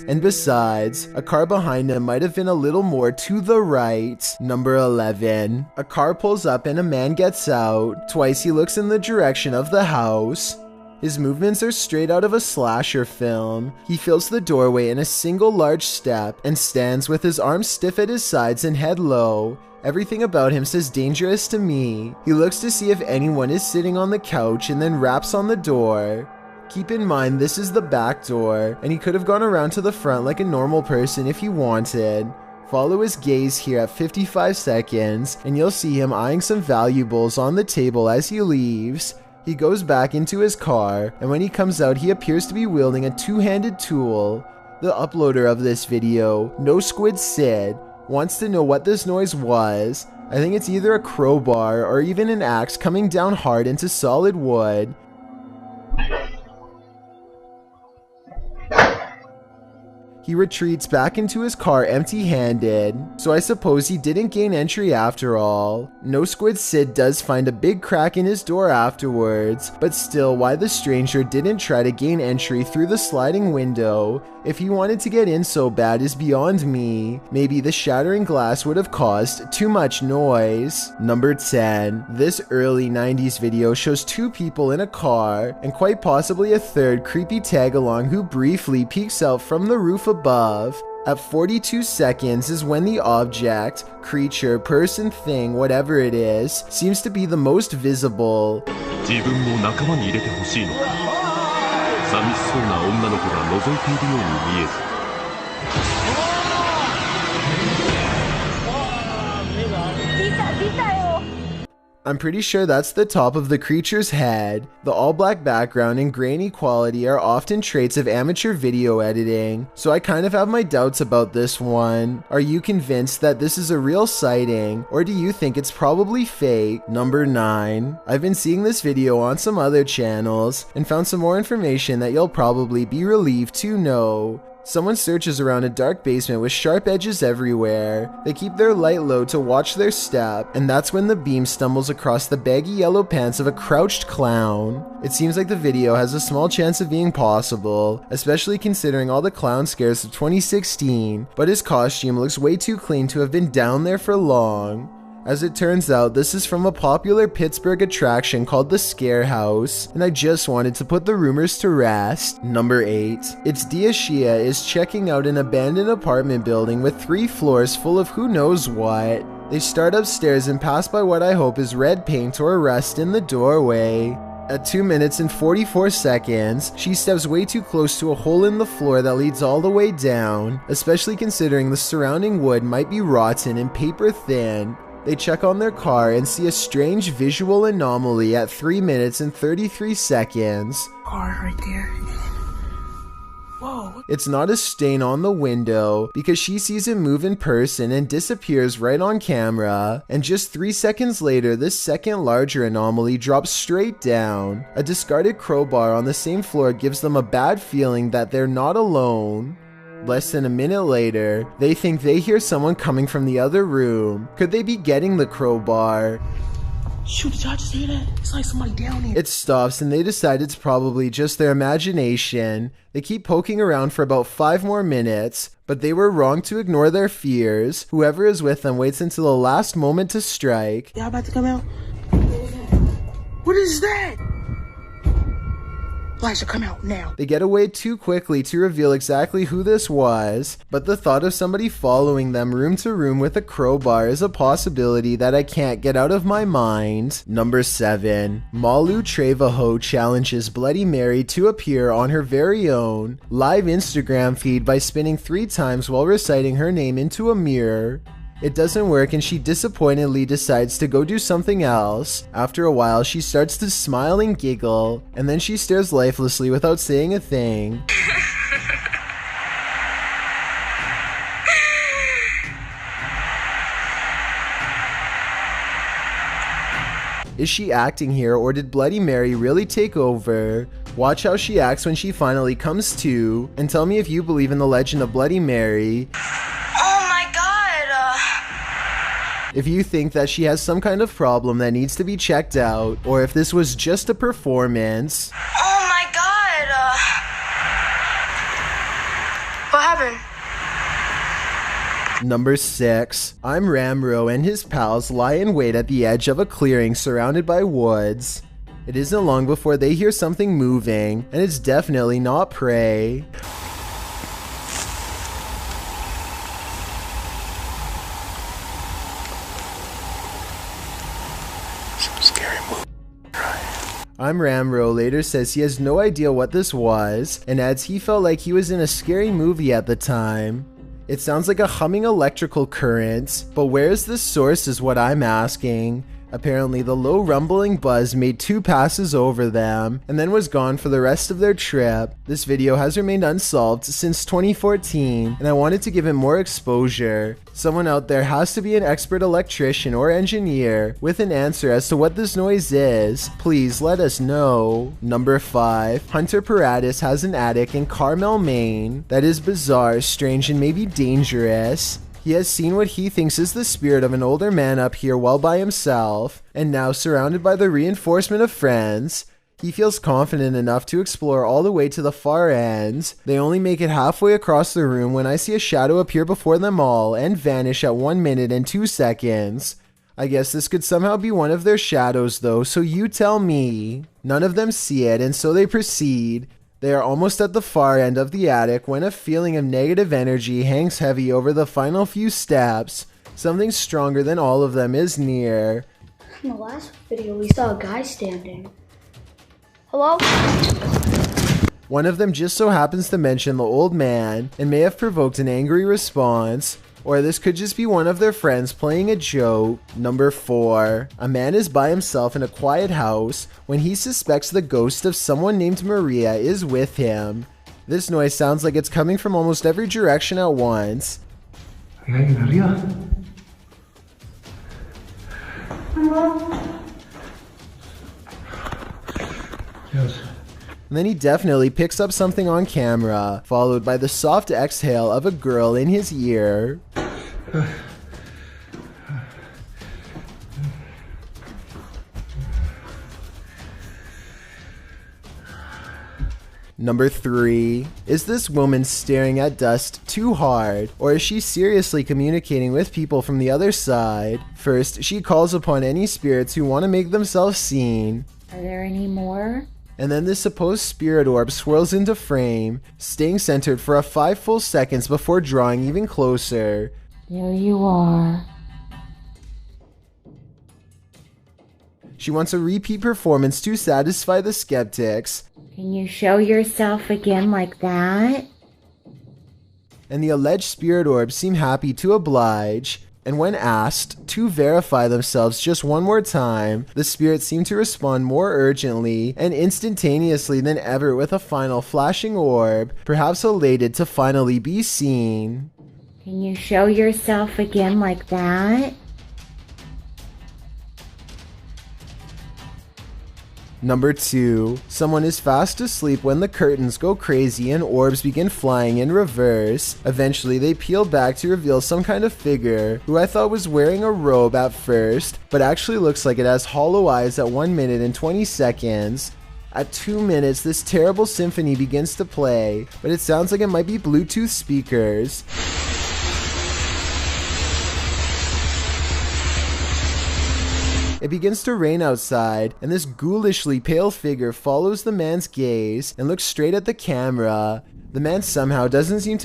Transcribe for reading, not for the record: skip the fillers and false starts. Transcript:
And besides, a car behind him might have been a little more to the right. Number 11. A car pulls up and a man gets out. Twice he looks in the direction of the house. His movements are straight out of a slasher film. He fills the doorway in a single large step and stands with his arms stiff at his sides and head low. Everything about him says dangerous to me. He looks to see if anyone is sitting on the couch and then raps on the door. Keep in mind this is the back door, and he could have gone around to the front like a normal person if he wanted. Follow his gaze here at 55 seconds and you'll see him eyeing some valuables on the table as he leaves. He goes back into his car, and when he comes out he appears to be wielding a two-handed tool. The uploader of this video, No Squid Sid, wants to know what this noise was. I think it's either a crowbar or even an axe coming down hard into solid wood. He retreats back into his car empty-handed, so I suppose he didn't gain entry after all. No Squid Sid does find a big crack in his door afterwards, but still, why the stranger didn't try to gain entry through the sliding window if he wanted to get in so bad is beyond me. Maybe the shattering glass would have caused too much noise. Number 10. This early 90s video shows two people in a car, and quite possibly a third creepy tag-along who briefly peeks out from the roof above. At 42 seconds is when the object, creature, person, thing, whatever it is, seems to be the most visible. 自分も仲間に入れてほしいのか。寂しそうな女の子が覗いているように見える。 I'm pretty sure that's the top of the creature's head. The all-black background and grainy quality are often traits of amateur video editing, so I kind of have my doubts about this one. Are you convinced that this is a real sighting, or do you think it's probably fake? Number 9. I've been seeing this video on some other channels, and found some more information that you'll probably be relieved to know. Someone searches around a dark basement with sharp edges everywhere. They keep their light low to watch their step, and that's when the beam stumbles across the baggy yellow pants of a crouched clown. It seems like the video has a small chance of being possible, especially considering all the clown scares of 2016, but his costume looks way too clean to have been down there for long. As it turns out, this is from a popular Pittsburgh attraction called the Scare House, and I just wanted to put the rumors to rest. Number 8. It's Dia Shia is checking out an abandoned apartment building with 3 floors full of who knows what. They start upstairs and pass by what I hope is red paint or rust in the doorway. At 2 minutes and 44 seconds, she steps way too close to a hole in the floor that leads all the way down, especially considering the surrounding wood might be rotten and paper thin. They check on their car and see a strange visual anomaly at 3 minutes and 33 seconds. Car right there. Whoa. It's not a stain on the window because she sees it move in person and disappears right on camera. And just 3 seconds later, this second larger anomaly drops straight down. A discarded crowbar on the same floor gives them a bad feeling that they're not alone. Less than a minute later, they think they hear someone coming from the other room. Could they be getting the crowbar? Shoot, did y'all just hear that? It's like somebody down here. It stops and they decide it's probably just their imagination. They keep poking around for about 5 more minutes, but they were wrong to ignore their fears. Whoever is with them waits until the last moment to strike. Y'all about to come out? What is that? Elijah, come out now. They get away too quickly to reveal exactly who this was, but the thought of somebody following them room to room with a crowbar is a possibility that I can't get out of my mind. Number 7. Malu Trevaho challenges Bloody Mary to appear on her very own live Instagram feed by spinning 3 times while reciting her name into a mirror. It doesn't work and she disappointedly decides to go do something else. After a while, she starts to smile and giggle, and then she stares lifelessly without saying a thing. Is she acting here, or did Bloody Mary really take over? Watch how she acts when she finally comes to, and tell me if you believe in the legend of Bloody Mary. If you think that she has some kind of problem that needs to be checked out, or if this was just a performance. Oh my god! happened? Number 6. I'm Ramro and his pals lie in wait at the edge of a clearing surrounded by woods. It isn't long before they hear something moving, and it's definitely not prey. Some scary movie. I'm Ramro later says he has no idea what this was, and adds he felt like he was in a scary movie at the time. It sounds like a humming electrical current, but where is the source is what I'm asking. Apparently the low rumbling buzz made 2 passes over them, and then was gone for the rest of their trip. This video has remained unsolved since 2014, and I wanted to give it more exposure. Someone out there has to be an expert electrician or engineer with an answer as to what this noise is. Please let us know. Number 5. Hunter Paratus has an attic in Carmel, Maine that is bizarre, strange, and maybe dangerous. He has seen what he thinks is the spirit of an older man up here while by himself, and now surrounded by the reinforcement of friends, he feels confident enough to explore all the way to the far end. They only make it halfway across the room when I see a shadow appear before them all and vanish at 1 minute and 2 seconds. I guess this could somehow be one of their shadows though, so you tell me. None of them see it, and so they proceed. They are almost at the far end of the attic when a feeling of negative energy hangs heavy over the final few steps. Something stronger than all of them is near. In the last video, we saw a guy standing. Hello? One of them just so happens to mention the old man and may have provoked an angry response. Or this could just be one of their friends playing a joke. Number 4. A man is by himself in a quiet house when he suspects the ghost of someone named Maria is with him. This noise sounds like it's coming from almost every direction at once. ¿Hay alguien arriba? Yes. And then he definitely picks up something on camera, followed by the soft exhale of a girl in his ear. Number 3. Is this woman staring at dust too hard, or is she seriously communicating with people from the other side? First, she calls upon any spirits who want to make themselves seen. Are there any more? And then this supposed spirit orb swirls into frame, staying centered for a 5 full seconds before drawing even closer. There you are. She wants a repeat performance to satisfy the skeptics. Can you show yourself again like that? And the alleged spirit orbs seem happy to oblige. And when asked to verify themselves just one more time, the spirits seem to respond more urgently and instantaneously than ever with a final flashing orb, perhaps elated to finally be seen. Can you show yourself again like that? Number 2. Someone is fast asleep when the curtains go crazy and orbs begin flying in reverse. Eventually they peel back to reveal some kind of figure who I thought was wearing a robe at first, but actually looks like it has hollow eyes at 1 minute and 20 seconds. At 2 minutes, this terrible symphony begins to play, but it sounds like it might be Bluetooth speakers. It begins to rain outside, and this ghoulishly pale figure follows the man's gaze and looks straight at the camera. The man somehow doesn't seem to